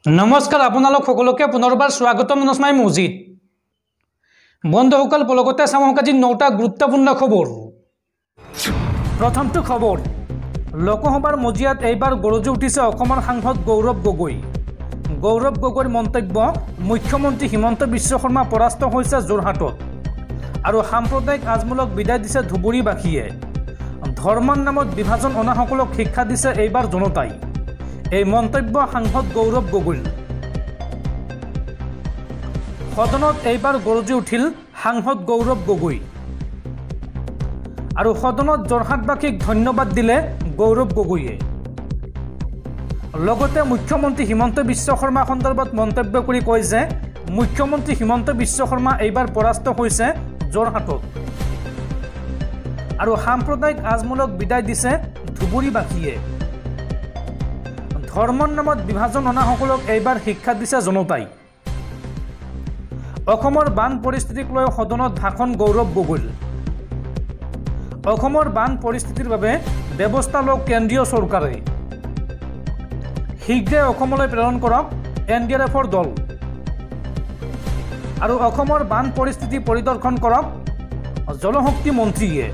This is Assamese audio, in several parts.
नमस्कार आपनालोक सकलोके पुनर्बार स्वागतम मनोजमाई मजिद बंधुসকল लगते चाওক আজি 9টা গুৰুত্বপূৰ্ণ খবৰ। প্ৰথমটো খবৰ, লোকসভাৰ মজিয়াত এইবাৰ গৰজি উঠিছে অসমৰ সাংসদ গৌৰৱ গগৈ। গৌৰৱ গগৈৰ মন্তব্য, মুখ্যমন্ত্ৰী হিমন্ত বিশ্ব শৰ্মা পৰাস্ত হৈছে যোৰহাটত আৰু সাম্প্ৰদায়িক আজমূলক বিদায় দিছে ধুবুৰীবাসীয়ে। ধৰ্মৰ নামত বিভাজন অনাসকলক শিক্ষা দিছে এইবাৰ জনতাই। এই মন্তব্য সাংসদ গৌৰৱ গগৈৰ। সদনত এইবাৰ গৰজি উঠিল সাংসদ গৌৰৱ গগৈ আৰু সদনত যোৰহাটবাসীক ধন্যবাদ দিলে গৌৰৱ গগৈয়ে। লগতে মুখ্যমন্ত্ৰী হিমন্ত বিশ্ব শৰ্মা সন্দৰ্ভত মন্তব্য কৰি কয় যে মুখ্যমন্ত্ৰী হিমন্ত বিশ্ব শৰ্মা এইবাৰ পৰাস্ত হৈছে যোৰহাটত আৰু সাম্প্ৰদায়িক আজমূলক বিদায় দিছে ধুবুৰীবাসীয়ে। ধৰ্মৰ নামত বিভাজন অনাসকলক এইবাৰ শিক্ষা দিছে জনতাই। অসমৰ বান পৰিস্থিতিক লৈ সদনত ভাষণ গৌৰৱ গগৈৰ। অসমৰ বান পৰিস্থিতিৰ বাবে ব্যৱস্থা লওক কেন্দ্ৰীয় চৰকাৰে। শীঘ্ৰে অসমলৈ প্ৰেৰণ কৰক NDRFৰ দল আৰু অসমৰ বান পৰিস্থিতি পৰিদৰ্শন কৰক জলশক্তি মন্ত্ৰীয়ে।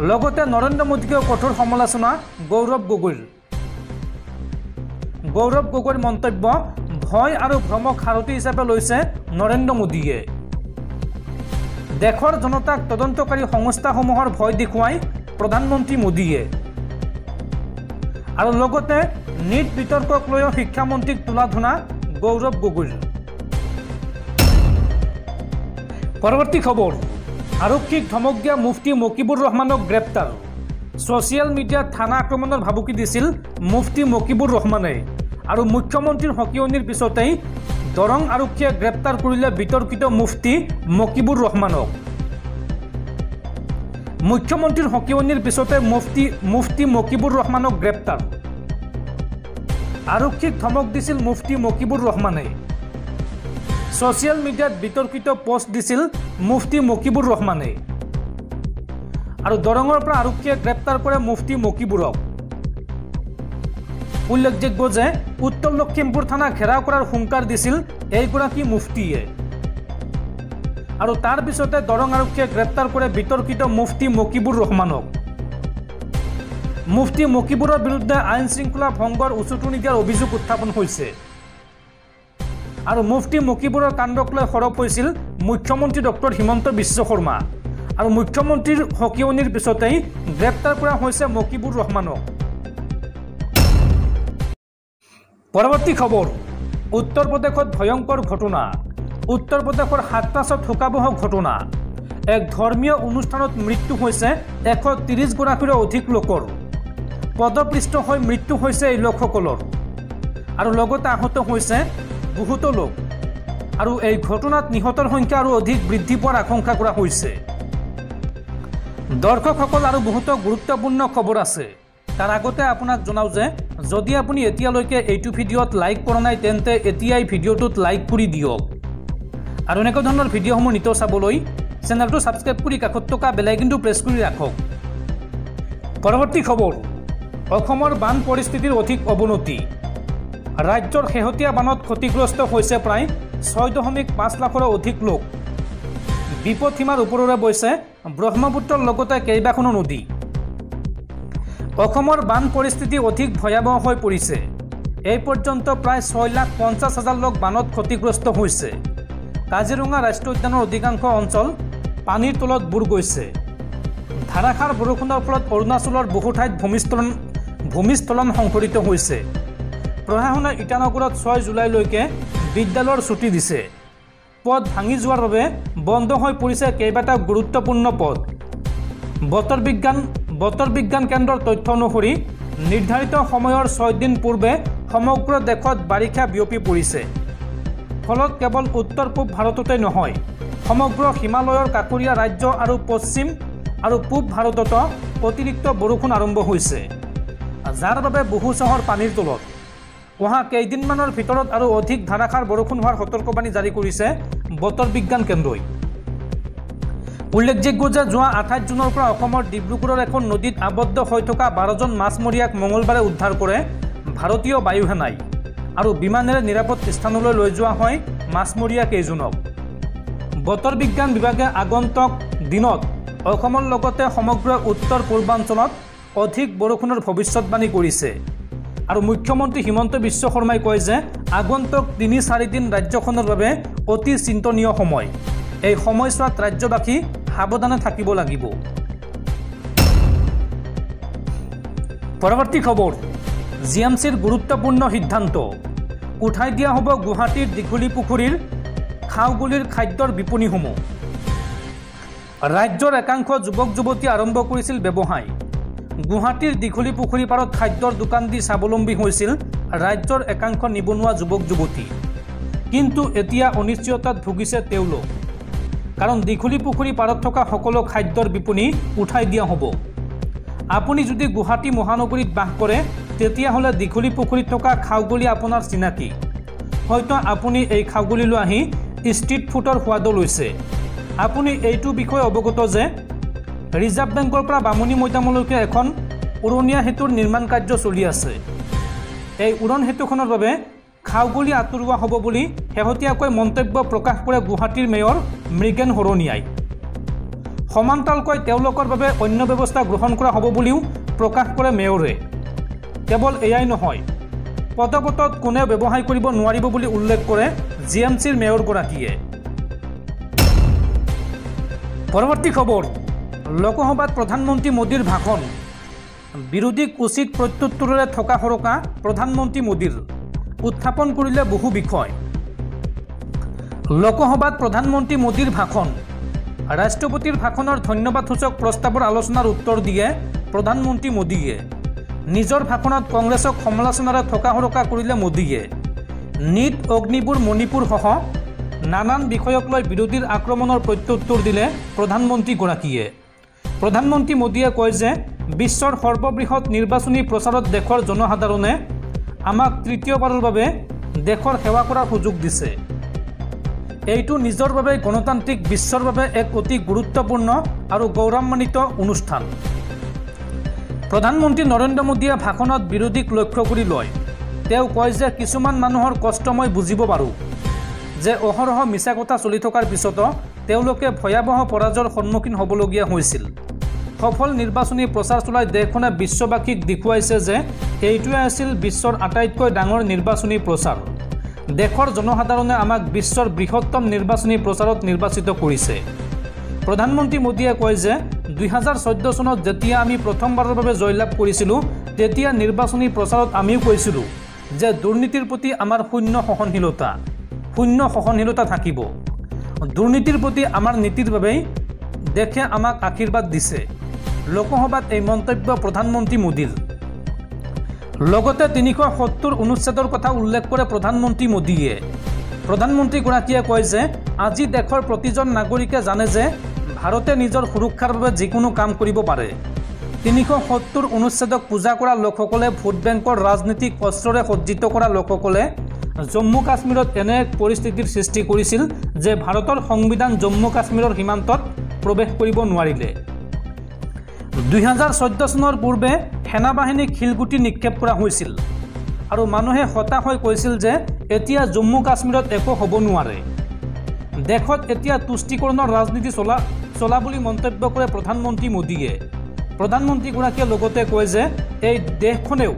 লগতে নৰেন্দ্ৰ মোদীকে কঠোৰ সমালোচনা গৌৰৱ গগৈৰ। গৌৰৱ গগৈৰ মন্তব্য, ভয় আৰু ভ্ৰমক সাৰথি হিচাপে লৈছে নৰেন্দ্ৰ মোদীয়ে। দেশৰ জনতাক তদন্তকাৰী সংস্থাসমূহৰ ভয় দেখুৱাই প্ৰধানমন্ত্ৰী মোদীয়ে আৰু লগতে নীট বিতৰ্কক লৈও শিক্ষামন্ত্ৰীক তোলা-ধুনা গৌৰৱ গগৈৰ। পৰৱৰ্তী খবৰ, আৰক্ষীক ধমক দিয়া মুফতি মকিবুৰ ৰহমানক গ্ৰেপ্তাৰ। ছ'চিয়েল মিডিয়াত থানা আক্ৰমণৰ ভাবুকি দিছিল মুফতি মকিবুৰ ৰহমানে আৰু মুখ্যমন্ত্ৰীৰ সকিয়নিৰ পিছতেই দৰং আৰক্ষীয়ে গ্ৰেপ্তাৰ কৰিলে বিতৰ্কিত মুফতি মকিবুৰ ৰহমানক। মুখ্যমন্ত্ৰীৰ সকিয়নিৰ পিছতে মুফতি মকিবুৰ ৰহমানক গ্ৰেপ্তাৰ। আৰক্ষীক ধমক দিছিল মুফতি মকিবুৰ ৰহমানে। ছ'চিয়েল মিডিয়াত বিতৰ্কিত পোষ্ট দিছিল মুফতি মকিবুৰ ৰহমানে আৰু দৰঙৰ পৰা আৰক্ষীয়ে গ্ৰেপ্তাৰ কৰে মুফতি মকিবুৰক। উল্লেখযোগ্য যে উত্তৰ লখিমপুৰ থানা ঘেৰাও কৰাৰ হুংকাৰ দিছিল এইগৰাকী মুফতিয়ে আৰু তাৰ পিছতে দৰং আৰক্ষীয়ে গ্ৰেপ্তাৰ কৰে বিতৰ্কিত মুফতি মকিবুৰ ৰহমানক। মুফতি মকিবুৰৰ বিৰুদ্ধে আইন শৃংখলা ভংগৰ উচুটো নিদিয়াৰ অভিযোগ উত্থাপন হৈছে আৰু মুফতি মকিবুৰৰ কাণ্ডক লৈ সৰব হৈছিল মুখ্যমন্ত্ৰী ডক্টৰ হিমন্ত বিশ্ব শৰ্মা আৰু মুখ্যমন্ত্ৰীৰ সকিয়নিৰ পিছতেই গ্ৰেপ্তাৰ কৰা হৈছে মকিবুৰ ৰহমানক। পৰৱৰ্তী খবৰ, উত্তৰ প্ৰদেশত ভয়ংকৰ ঘটনা। উত্তৰ প্ৰদেশৰ হাথৰাছত শোকাবহ ঘটনা। এক ধৰ্মীয় অনুষ্ঠানত মৃত্যু হৈছে 130 গৰাকীৰো অধিক লোকৰ। পদপৃষ্ট হৈ মৃত্যু হৈছে এই লোকসকলৰ আৰু লগতে আহত হৈছে বহুতো লোক আৰু এই ঘটনাত নিহতৰ সংখ্যা আৰু অধিক বৃদ্ধি পোৱাৰ আশংকা কৰা হৈছে। দৰ্শকসকল আৰু বহুতো গুৰুত্বপূৰ্ণ খবৰ আছে। তাৰ আগতে আপোনাক জনাওঁ যে যদি আপুনি এতিয়ালৈকে এইটো ভিডিঅ'ত লাইক কৰা নাই তেন্তে এতিয়াই ভিডিঅ'টোত লাইক কৰি দিয়ক আৰু এনেকুৱা ধৰণৰ ভিডিঅ'সমূহ নিতৌ চাবলৈ চেনেলটো ছাবস্ক্ৰাইব কৰি কাষত থকা বেল আইকনটো প্ৰেছ কৰি ৰাখক। পৰৱৰ্তী খবৰ, অসমৰ বান পৰিস্থিতিৰ অধিক অৱনতি। ৰাজ্যৰ শেহতীয়া বানত ক্ষতিগ্ৰস্ত হৈছে প্ৰায় 6.5 লাখৰো অধিক লোক। বিপদসীমাৰ ওপৰেৰে বৈছে ব্ৰহ্মপুত্ৰৰ লগতে কেইবাখনো নদী। অসমৰ বান পৰিস্থিতি অধিক ভয়াৱহ হৈ পৰিছে। এই পৰ্যন্ত প্ৰায় 6,50,000 লোক বানত ক্ষতিগ্ৰস্ত হৈছে। কাজিৰঙা ৰাষ্ট্ৰীয় উদ্যানৰ অধিকাংশ অঞ্চল পানীৰ তলত বুৰ গৈছে। ধাৰাসাৰ বৰষুণৰ ফলত অৰুণাচলৰ বহু ঠাইত ভূমিস্খলন সংঘটিত হৈছে। প্ৰশাসনে ইটানগৰত 6 জুলাইলৈকে বিদ্যালয়ৰ ছুটি দিছে। পথ ভাঙি যোৱাৰ বাবে বন্ধ হৈ পৰিছে কেইবাটাও গুৰুত্বপূৰ্ণ পথ। বতৰ বিজ্ঞান কেন্দ্ৰৰ তথ্য অনুসৰি নিৰ্ধাৰিত সময়ৰ 6 দিন পূৰ্বে সমগ্ৰ দেশত বাৰিষা বিয়পি পৰিছে। ফলত কেৱল উত্তৰ পূব ভাৰততে নহয়, সমগ্ৰ হিমালয়ৰ কাষৰীয়া ৰাজ্য আৰু পশ্চিম আৰু পূব ভাৰততো অতিৰিক্ত বৰষুণ আৰম্ভ হৈছে, যাৰ বাবে বহু চহৰ পানীৰ তলত। অহা কেইদিনমানৰ ভিতৰত আৰু অধিক ধাৰাসাৰ বৰষুণ হোৱাৰ সতৰ্কবাণী জাৰি কৰিছে বতৰ বিজ্ঞান কেন্দ্ৰই। উল্লেখযোগ্য যে যোৱা 28 জুনৰ পৰা অসমৰ ডিব্ৰুগড়ৰ এখন নদীত আবদ্ধ হৈ থকা 12জন মাছমৰীয়াক মঙলবাৰে উদ্ধাৰ কৰে ভাৰতীয় বায়ুসেনাই। আৰু বিমানেৰে নিৰাপদ স্থানলৈ লৈ যোৱা হয় মাছমৰীয়া কেইজনক। বতৰ বিজ্ঞান বিভাগে আগন্তুক দিনত অসমৰ লগতে সমগ্ৰ উত্তৰ পূৰ্বাঞ্চলত অধিক বৰষুণৰ ভৱিষ্যতবাণী কৰিছে। আৰু মুখ্যমন্ত্ৰী হিমন্ত বিশ্ব শৰ্মাই কয় যে আগন্তুক ৩-৪ দিন ৰাজ্যখনৰ বাবে অতি চিন্তনীয় সময়। এই সময়ছোৱাত ৰাজ্যবাসী সাৱধানে থাকিব লাগিব। পৰৱৰ্তী খবৰ, জিএমচিৰ গুৰুত্বপূৰ্ণ সিদ্ধান্ত, উঠাই দিয়া হ'ব গুৱাহাটীৰ দীঘলী পুখুৰীৰ খাওগুলিৰ খাদ্যৰ বিপণীসমূহ। ৰাজ্যৰ একাংশ যুৱক যুৱতীয়ে আৰম্ভ কৰিছিল ব্যৱসায়। গুৱাহাটীৰ দীঘলী পুখুৰী পাৰত খাদ্যৰ দোকান দি স্বাৱলম্বী হৈছিল ৰাজ্যৰ একাংশ নিবনুৱা যুৱক যুৱতী। কিন্তু এতিয়া অনিশ্চয়তাত ভুগিছে তেওঁলোক, কাৰণ দীঘলী পুখুৰী পাৰত থকা সকলো খাদ্যৰ বিপণী উঠাই দিয়া হ'ব। আপুনি যদি গুৱাহাটী মহানগৰীত বাস কৰে তেতিয়াহ'লে দীঘলী পুখুৰীত থকা খাওগুলি আপোনাৰ চিনাকি। হয়তো আপুনি এই খাওগুলিলৈ আহি ষ্ট্ৰীট ফুডৰ সোৱাদো লৈছে। আপুনি এইটো বিষয়ে অৱগত যে ৰিজাৰ্ভ বেংকৰ পৰা বামুণী মৈদামলৈকে এখন উৰণীয়া সেতুৰ নিৰ্মাণ কাৰ্য চলি আছে। এই উৰণ সেতুখনৰ বাবে খাওগুলি আঁতৰোৱা হ'ব বুলি শেহতীয়াকৈ মন্তব্য প্ৰকাশ কৰে গুৱাহাটীৰ মেয়ৰ মৃগেন শৰণীয়াই। সমান্তৰালকৈ তেওঁলোকৰ বাবে অন্য ব্যৱস্থা গ্ৰহণ কৰা হ'ব বুলিও প্ৰকাশ কৰে মেয়ৰে। কেৱল এয়াই নহয়, পদপথত কোনেও ব্যৱসায় কৰিব নোৱাৰিব বুলি উল্লেখ কৰে জিএমচিৰ মেয়ৰগৰাকীয়ে। পৰৱৰ্তী খবৰ, লোকসভাত প্ৰধানমন্ত্ৰী মোদীৰ ভাষণ, বিৰোধীক উচিত প্ৰত্যুত্তৰেৰে থকা সৰকা প্ৰধানমন্ত্ৰী মোদীৰ, উত্থাপন কৰিলে বহু বিষয়। লোকসভাত প্ৰধানমন্ত্ৰী মোদীৰ ভাষণ, ৰাষ্ট্ৰপতিৰ ভাষণৰ ধন্যবাদসূচক প্ৰস্তাৱৰ আলোচনাৰ উত্তৰ দিয়ে প্ৰধানমন্ত্ৰী মোদীয়ে। নিজৰ ভাষণত কংগ্ৰেছক সমালোচনাৰে থকা সৰকা কৰিলে মোদীয়ে। নীট, অগ্নিপুৰ, মণিপুৰ সহ নানান বিষয়ক লৈ বিৰোধীৰ আক্ৰমণৰ প্ৰত্যুত্তৰ দিলে প্ৰধানমন্ত্ৰীগৰাকীয়ে। প্ৰধানমন্ত্ৰী মোদীয়ে কয় যে বিশ্বৰ সৰ্ববৃহৎ নিৰ্বাচনী প্ৰচাৰত দেশৰ জনসাধাৰণে আমাক তৃতীয়বাৰৰ বাবে দেশৰ সেৱা কৰাৰ সুযোগ দিছে। এইটো নিজৰ বাবে গণতান্ত্ৰিক বিশ্বৰ বাবে এক অতি গুৰুত্বপূৰ্ণ আৰু গৌৰৱান্বিত অনুষ্ঠান। প্ৰধানমন্ত্ৰী নৰেন্দ্ৰ মোদীয়ে ভাষণত বিৰোধীক লক্ষ্য কৰি লয়। তেওঁ কয় যে কিছুমান মানুহৰ কষ্ট মই বুজিব পাৰোঁ, যে অহৰহ মিছা কথা চলি থকাৰ পিছতো তেওঁলোকে ভয়াৱহ পৰাজয়ৰ সন্মুখীন হ'বলগীয়া হৈছিল। সফল নিৰ্বাচনী প্ৰচাৰ চলাই দেশখনে বিশ্ববাসীক দেখুৱাইছে যে এইটোৱে আছিল বিশ্বৰ আটাইতকৈ ডাঙৰ নিৰ্বাচনী প্ৰচাৰ। দেশৰ জনসাধাৰণে আমাক বিশ্বৰ বৃহত্তম নিৰ্বাচনী প্ৰচাৰত নিৰ্বাচিত কৰিছে। প্ৰধানমন্ত্ৰী মোদীয়ে কয় যে 2014 চনত যেতিয়া আমি প্ৰথমবাৰৰ বাবে জয়লাভ কৰিছিলোঁ তেতিয়া নিৰ্বাচনী প্ৰচাৰত আমিও কৈছিলোঁ যে দুৰ্নীতিৰ প্ৰতি আমাৰ শূন্য সহনশীলতা থাকিব। দুৰ্নীতিৰ প্ৰতি আমাৰ নীতিৰ বাবেই দেশে আমাক আশীৰ্বাদ দিছে। লোকসভাত এই মন্তব্য প্ৰধানমন্ত্ৰী মোদীৰ। লগতে 370 অনুচ্ছেদৰ কথা উল্লেখ কৰে প্ৰধানমন্ত্ৰী মোদীয়ে। প্ৰধানমন্ত্ৰীগৰাকীয়ে কয় যে আজি দেশৰ প্ৰতিজন নাগৰিকে জানে যে ভাৰতে নিজৰ সুৰক্ষাৰ বাবে যিকোনো কাম কৰিব পাৰে। 370 অনুচ্ছেদক পূজা কৰা লোকসকলে ভোট বেংকৰ ৰাজনীতিক অস্ত্ৰৰে সজ্জিত কৰা লোকসকলে জম্মু কাশ্মীৰত এনে এক পৰিস্থিতিৰ সৃষ্টি কৰিছিল যে ভাৰতৰ সংবিধান জম্মু কাশ্মীৰৰ সীমান্তত প্ৰৱেশ কৰিব নোৱাৰিলে। 2014 চনৰ পূৰ্বে সেনাবাহিনীক শিলগুটি নিক্ষেপ কৰা হৈছিল আৰু মানুহে হতাশ হৈ কৈছিল যে এতিয়া জম্মু কাশ্মীৰত একো হ'ব নোৱাৰে। দেশত এতিয়া তুষ্টিকৰণৰ ৰাজনীতি চলা বুলি মন্তব্য কৰে প্ৰধানমন্ত্ৰী মোদীয়ে। প্ৰধানমন্ত্ৰীগৰাকীয়ে লগতে কয় যে এই দেশখনেও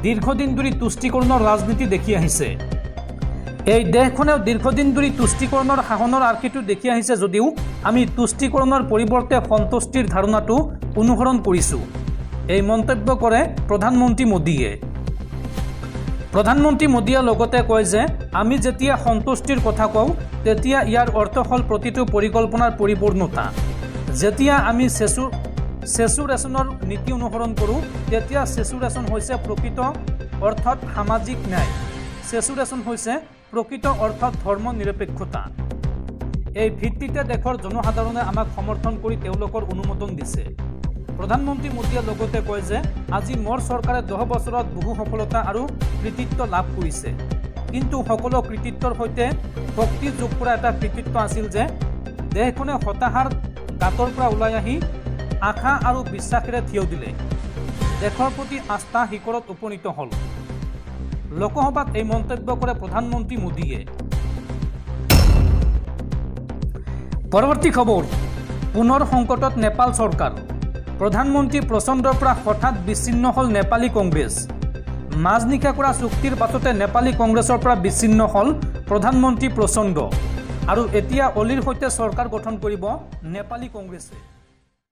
দীৰ্ঘদিন ধৰি তুষ্টিকৰণৰ ৰাজনীতি দেখি আহিছে। এই দেশখনেও দীৰ্ঘদিন ধৰি তুষ্টিকৰণৰ শাসনৰ আৰ্হিটো দেখি আহিছে যদিও আমি তুষ্টিকৰণৰ পৰিৱৰ্তে সন্তুষ্টিৰ ধাৰণাটো অনুসৰণ কৰিছোঁ। এই মন্তব্য কৰে প্ৰধানমন্ত্ৰী মোদীয়ে। প্ৰধানমন্ত্ৰী মোদীয়ে লগতে কয় যে আমি যেতিয়া সন্তুষ্টিৰ কথা কওঁ তেতিয়া ইয়াৰ অৰ্থ হ'ল প্ৰতিটো পৰিকল্পনাৰ পৰিপূৰ্ণতা। যেতিয়া আমি সেচুৰেশ্যনৰ নীতি অনুসৰণ কৰোঁ তেতিয়া সেচুৰেশ্যন হৈছে প্ৰকৃত অৰ্থত সামাজিক ন্যায়। সেচুৰেশ্যন হৈছে প্ৰকৃত অৰ্থত ধৰ্ম নিৰপেক্ষতা। এই ভিত্তিতে দেশৰ জনসাধাৰণে আমাক সমৰ্থন কৰি তেওঁলোকৰ অনুমোদন দিছে। প্ৰধানমন্ত্ৰী মোদীয়ে লগতে কয় যে আজি মোৰ চৰকাৰে 10 বছৰত বহু সফলতা আৰু কৃতিত্ব লাভ কৰিছে। কিন্তু সকলো কৃতিত্বৰ সৈতে শক্তি যোগ কৰা এটা কৃতিত্ব আছিল যে দেশখনে হতাশাৰ গাঁতৰ পৰা ওলাই আহি আশা আৰু বিশ্বাসেৰে থিয় দিলে। দেশৰ প্ৰতি আস্থা শিখৰত উপনীত হ'ল। লোকসভাত এই মন্তব্য কৰে প্ৰধানমন্ত্ৰী মোদীয়ে। পৰৱৰ্তী খবৰ, পুনৰ সংকটত নেপাল চৰকাৰ। প্ৰধানমন্ত্ৰী প্ৰচণ্ডৰ পৰা হঠাৎ বিচ্ছিন্ন হ'ল নেপালী কংগ্ৰেছ। মাজনিশা কৰা চুক্তিৰ পাছতে নেপালী কংগ্ৰেছৰ পৰা বিচ্ছিন্ন হ'ল প্ৰধানমন্ত্ৰী প্ৰচণ্ড আৰু এতিয়া অলিৰ সৈতে চৰকাৰ গঠন কৰিব নেপালী কংগ্ৰেছে।